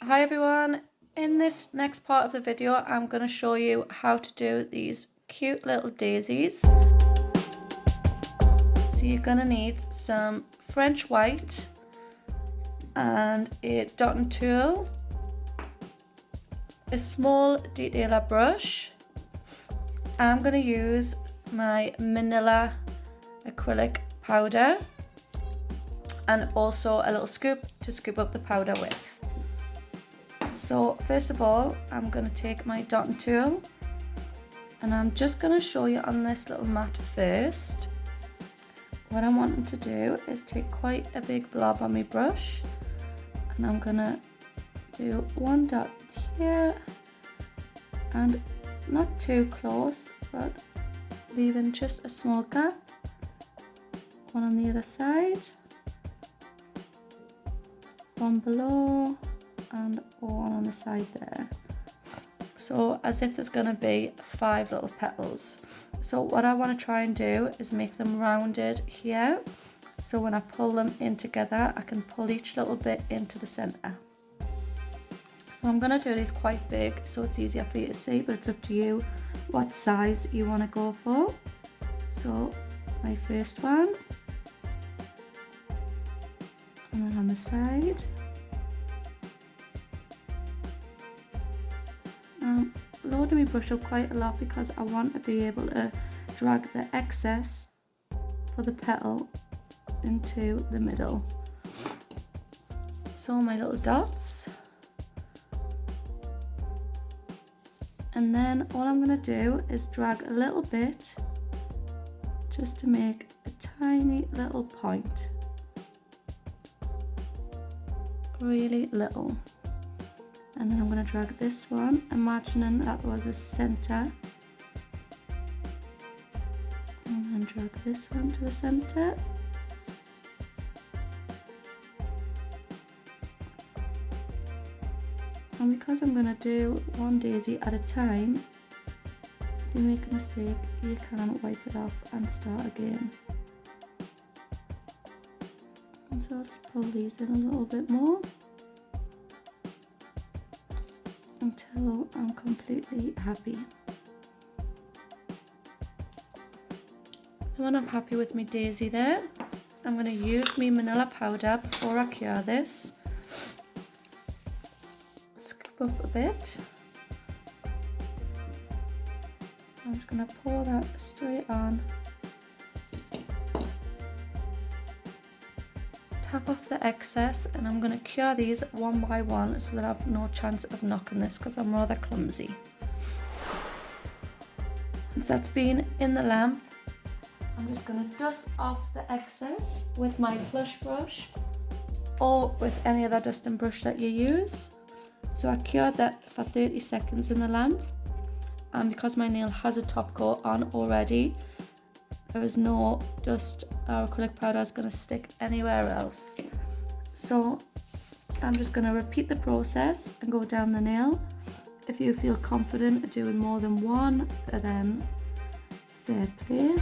Hi everyone, in this next part of the video I'm going to show you how to do these cute little daisies. So you're going to need some French white and a dotting tool, a small detailer brush. I'm going to use my Manila acrylic powder and also a little scoop to scoop up the powder with. So first of all, I'm going to take my dotting tool and I'm just going to show you on this little mat first. What I'm wanting to do is take quite a big blob on my brush and I'm going to do one dot here and not too close, but leaving just a small gap, one on the other side, one below, and one on the side there. So as if there's going to be 5 little petals. So what I want to try and do is make them rounded here, so when I pull them in together I can pull each little bit into the center. So I'm going to do these quite big so it's easier for you to see, but it's up to you what size you want to go for. So my first one, and then on the side. Loading my brush up quite a lot because I want to be able to drag the excess for the petal into the middle. So my little dots, and then all I'm going to do is drag a little bit just to make a tiny little point, really little. And then I'm going to drag this one, imagining that was a center, and then drag this one to the center. And because I'm going to do one daisy at a time, if you make a mistake you can wipe it off and start again. And so I'll just pull these in a little bit more until I'm completely happy. And when I'm happy with my daisy there, I'm going to use my Manila powder before I cure this. Scoop up a bit. I'm just going to pour that straight on. Tap off the excess, and I'm going to cure these one by one so that I have no chance of knocking this because I'm rather clumsy. Once that's been in the lamp, I'm just going to dust off the excess with my blush brush or with any other dusting brush that you use. So I cured that for 30 seconds in the lamp, and because my nail has a top coat on already, there is no dust or acrylic powder is going to stick anywhere else. So I'm just going to repeat the process and go down the nail. If you feel confident doing more than one, then fair play.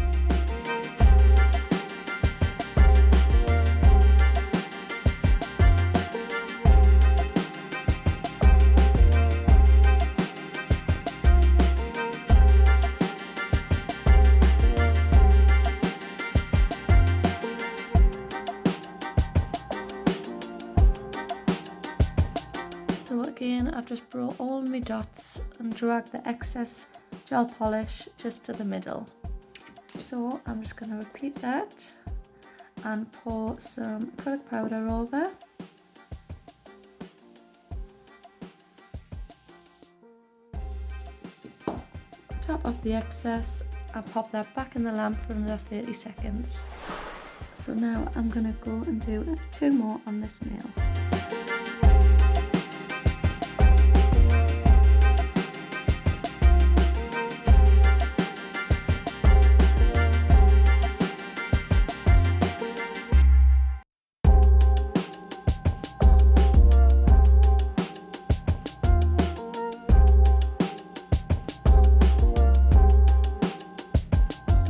So again, I've just brought all my dots and dragged the excess gel polish just to the middle. So I'm just going to repeat that and pour some acrylic powder over. Top off the excess and pop that back in the lamp for another 30 seconds. So now I'm going to go and do 2 more on this nail.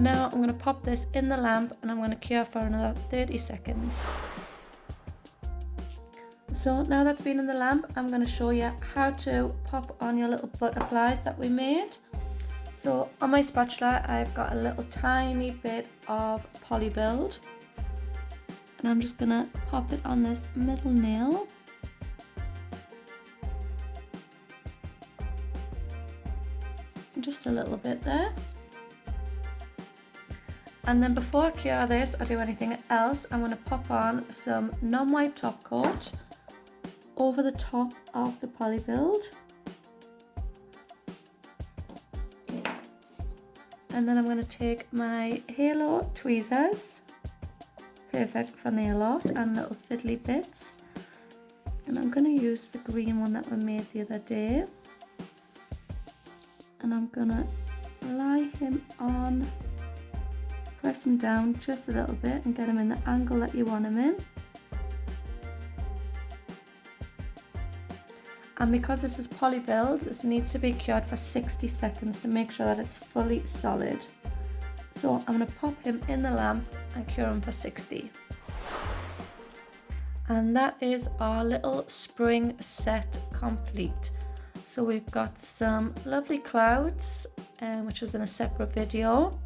Now I'm going to pop this in the lamp and I'm going to cure for another 30 seconds. So now that's been in the lamp, I'm going to show you how to pop on your little butterflies that we made. So on my spatula, I've got a little tiny bit of PoliBuild, and I'm just going to pop it on this middle nail. Just a little bit there. And then before I cure this or do anything else, I'm going to pop on some non-white top coat over the top of the PoliBuild. And then I'm going to take my halo tweezers, perfect for nail art and little fiddly bits. And I'm going to use the green one that we made the other day. And I'm going to lie him on. Press him down just a little bit and get him in the angle that you want him in. And because this is PoliBuild, this needs to be cured for 60 seconds to make sure that it's fully solid. So I'm going to pop him in the lamp and cure him for 60. And that is our little spring set complete. So we've got some lovely clouds, which is in a separate video,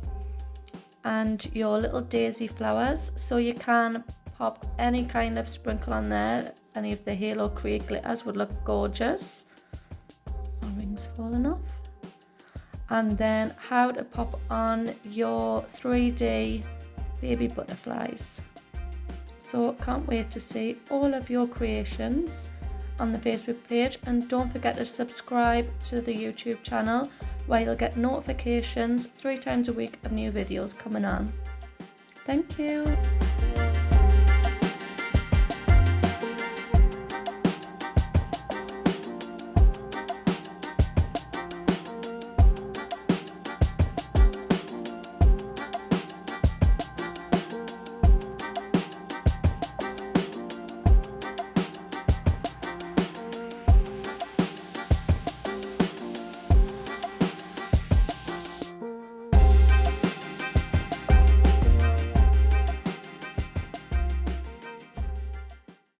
and your little daisy flowers. So you can pop any kind of sprinkle on there. Any of the Halo Create glitters would look gorgeous. My ring's falling off. And then how to pop on your 3D baby butterflies. So can't wait to see all of your creations on the Facebook page, and don't forget to subscribe to the YouTube channel where you'll get notifications 3 times a week of new videos coming on. Thank you.